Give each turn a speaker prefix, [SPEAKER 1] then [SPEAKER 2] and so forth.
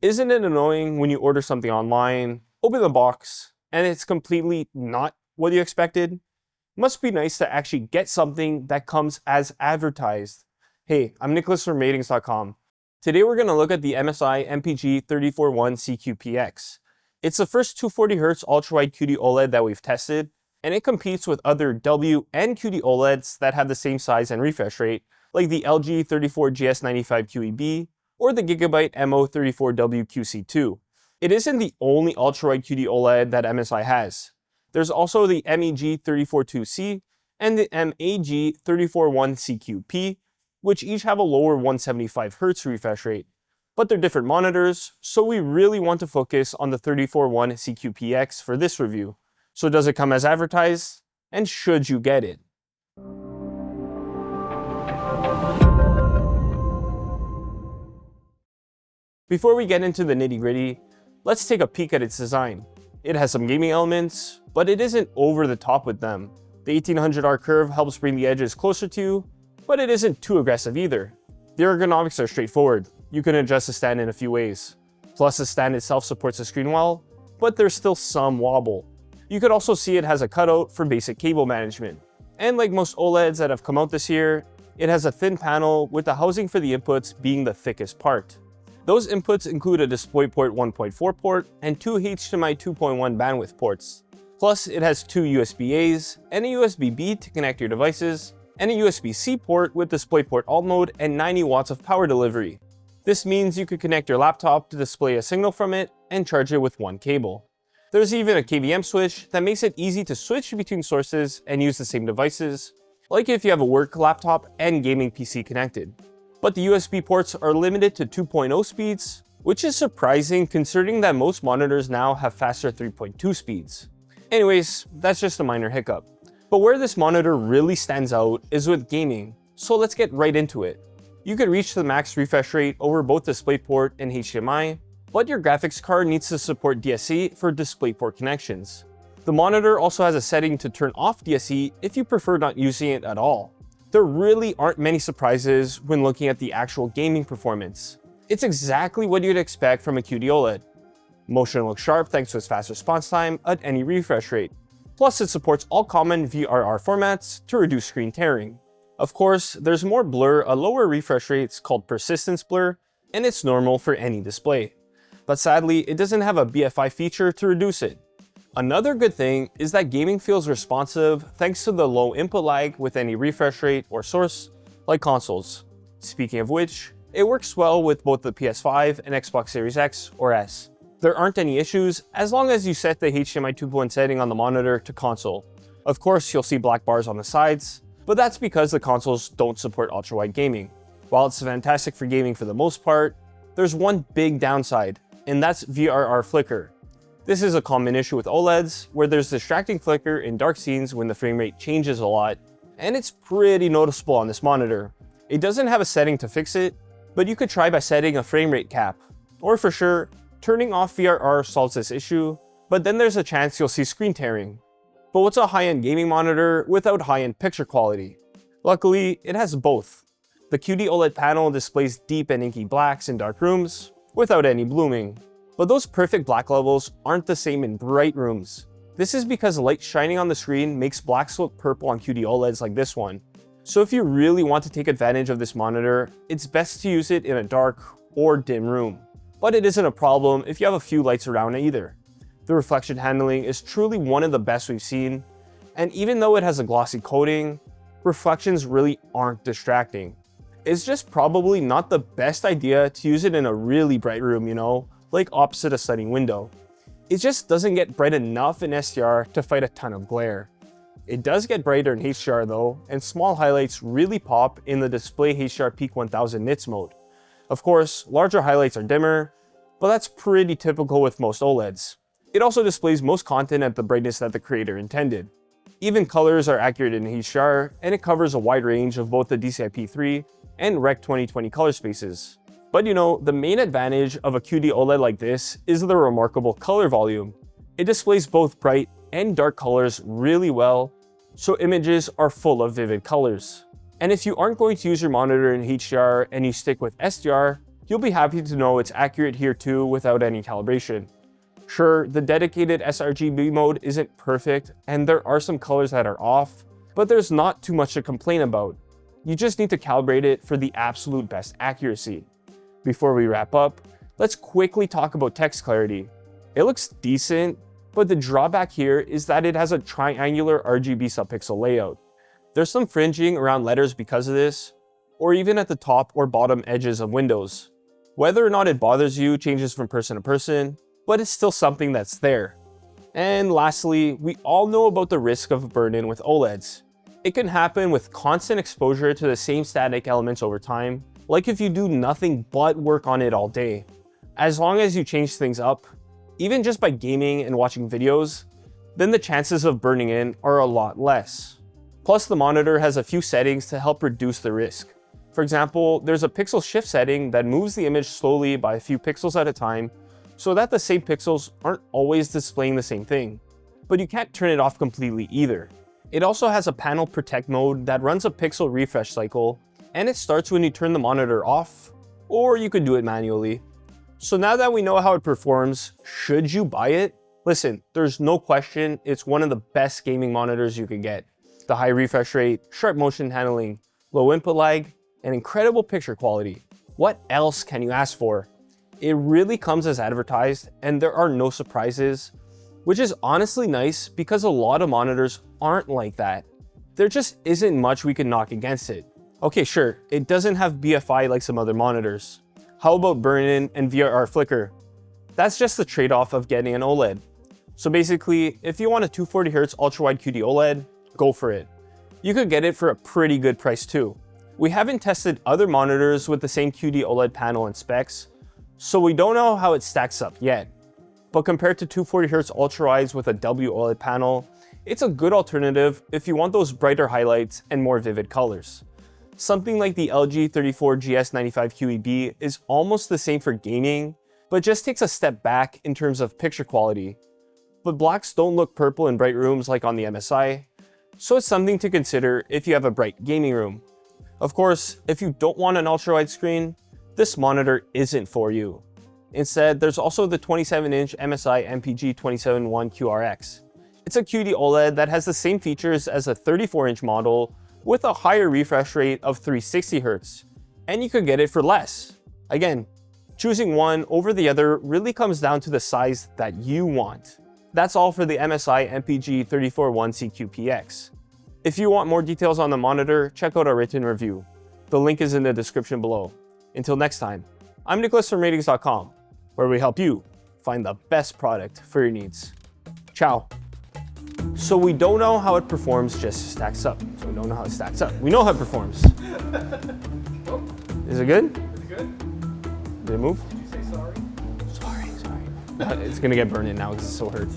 [SPEAKER 1] Isn't it annoying when you order something online, open the box, and it's completely not what you expected? Must be nice to actually get something that comes as advertised. Hey, I'm Nicholas from Ratings.com. Today we're going to look at the MSI MPG 341CQPX. It's the first 240Hz ultrawide QD-OLED that we've tested, and it competes with other W and QD-OLEDs that have the same size and refresh rate, like the LG 34GS95QEB or the Gigabyte MO34WQC2. It isn't the only ultrawide QD-OLED that MSI has. There's also the MEG 342C and the MAG 341CQP, which each have a lower 175Hz refresh rate. But they're different monitors, so we really want to focus on the 341CQPX for this review. So does it come as advertised? And should you get it? Before we get into the nitty-gritty, let's take a peek at its design. It has some gaming elements, but it isn't over the top with them. The 1800R curve helps bring the edges closer to you, but it isn't too aggressive either. The ergonomics are straightforward. You can adjust the stand in a few ways. Plus, the stand itself supports the screen well, but there's still some wobble. You could also see it has a cutout for basic cable management. And like most OLEDs that have come out this year, it has a thin panel with the housing for the inputs being the thickest part. Those inputs include a DisplayPort 1.4 port and two HDMI 2.1 bandwidth ports. Plus, it has two USB-As and a USB-B to connect your devices, and a USB-C port with DisplayPort alt mode and 90 watts of power delivery. This means you could connect your laptop to display a signal from it and charge it with one cable. There's even a KVM switch that makes it easy to switch between sources and use the same devices, like if you have a work laptop and gaming PC connected. But the USB ports are limited to 2.0 speeds, which is surprising considering that most monitors now have faster 3.2 speeds. Anyways, that's just a minor hiccup. But where this monitor really stands out is with gaming, so let's get right into it. You could reach the max refresh rate over both DisplayPort and HDMI, but your graphics card needs to support DSC for DisplayPort connections. The monitor also has a setting to turn off DSC if you prefer not using it at all. There really aren't many surprises when looking at the actual gaming performance. It's exactly what you'd expect from a QD-OLED. Motion looks sharp thanks to its fast response time at any refresh rate. Plus, it supports all common VRR formats to reduce screen tearing. Of course, there's more blur at lower refresh rates called persistence blur, and it's normal for any display. But sadly, it doesn't have a BFI feature to reduce it. Another good thing is that gaming feels responsive thanks to the low input lag with any refresh rate or source, like consoles. Speaking of which, it works well with both the PS5 and Xbox Series X or S. There aren't any issues as long as you set the HDMI 2.1 setting on the monitor to console. Of course, you'll see black bars on the sides, but that's because the consoles don't support ultrawide gaming. While it's fantastic for gaming for the most part, there's one big downside, and that's VRR Flicker. This is a common issue with OLEDs, where there's distracting flicker in dark scenes when the frame rate changes a lot, and it's pretty noticeable on this monitor. It doesn't have a setting to fix it, but you could try by setting a frame rate cap. Or for sure, turning off VRR solves this issue, but then there's a chance you'll see screen tearing. But what's a high-end gaming monitor without high-end picture quality? Luckily, it has both. The QD-OLED panel displays deep and inky blacks in dark rooms, without any blooming. But those perfect black levels aren't the same in bright rooms. This is because light shining on the screen makes blacks look purple on QD-OLEDs like this one. So if you really want to take advantage of this monitor, it's best to use it in a dark or dim room. But it isn't a problem if you have a few lights around either. The reflection handling is truly one of the best we've seen, and even though it has a glossy coating, reflections really aren't distracting. It's just probably not the best idea to use it in a really bright room, like opposite a stunning window. It just doesn't get bright enough in SDR to fight a ton of glare. It does get brighter in HDR though, and small highlights really pop in the Display HDR Peak 1000 nits mode. Of course, larger highlights are dimmer, but that's pretty typical with most OLEDs. It also displays most content at the brightness that the creator intended. Even colors are accurate in HDR, and it covers a wide range of both the DCI-P3 and Rec 2020 color spaces. But the main advantage of a QD OLED like this is the remarkable color volume. It displays both bright and dark colors really well, so images are full of vivid colors. And if you aren't going to use your monitor in HDR and you stick with SDR, you'll be happy to know it's accurate here too without any calibration. Sure, the dedicated sRGB mode isn't perfect and there are some colors that are off, but there's not too much to complain about. You just need to calibrate it for the absolute best accuracy. Before we wrap up, let's quickly talk about text clarity. It looks decent, but the drawback here is that it has a triangular RGB subpixel layout. There's some fringing around letters because of this, or even at the top or bottom edges of windows. Whether or not it bothers you changes from person to person, but it's still something that's there. And lastly, we all know about the risk of burn-in with OLEDs. It can happen with constant exposure to the same static elements over time, like if you do nothing but work on it all day. As long as you change things up, even just by gaming and watching videos, then the chances of burning in are a lot less. Plus, the monitor has a few settings to help reduce the risk. For example, there's a pixel shift setting that moves the image slowly by a few pixels at a time, so that the same pixels aren't always displaying the same thing. But you can't turn it off completely either. It also has a panel protect mode that runs a pixel refresh cycle, and it starts when you turn the monitor off, or you could do it manually. So now that we know how it performs, should you buy it? Listen, there's no question it's one of the best gaming monitors you could get. The high refresh rate, sharp motion handling, low input lag, and incredible picture quality. What else can you ask for? It really comes as advertised, and there are no surprises, which is honestly nice because a lot of monitors aren't like that. There just isn't much we can knock against it. Okay, sure, it doesn't have BFI like some other monitors. How about burn-in and VRR Flicker? That's just the trade-off of getting an OLED. So basically, if you want a 240Hz ultrawide QD-OLED, go for it. You could get it for a pretty good price too. We haven't tested other monitors with the same QD-OLED panel and specs, so we don't know how it stacks up yet. But compared to 240Hz ultrawides with a WOLED panel, it's a good alternative if you want those brighter highlights and more vivid colors. Something like the LG 34GS95QEB is almost the same for gaming, but just takes a step back in terms of picture quality. But blacks don't look purple in bright rooms like on the MSI, so it's something to consider if you have a bright gaming room. Of course, if you don't want an ultrawide screen, this monitor isn't for you. Instead, there's also the 27-inch MSI MPG 341CQPX. It's a QD OLED that has the same features as a 34-inch model with a higher refresh rate of 360Hz, and you could get it for less. Again, choosing one over the other really comes down to the size that you want. That's all for the MSI MPG 341CQPX. If you want more details on the monitor, check out our written review. The link is in the description below. Until next time, I'm Nicholas from Ratings.com, where we help you find the best product for your needs. Ciao. So we don't know how it performs, just stacks up. So we don't know how it stacks up. We know how it performs. Is it good?
[SPEAKER 2] Is it good?
[SPEAKER 1] Did it move?
[SPEAKER 2] Did you say sorry?
[SPEAKER 1] Sorry. It's gonna get burned in now because it still hurts.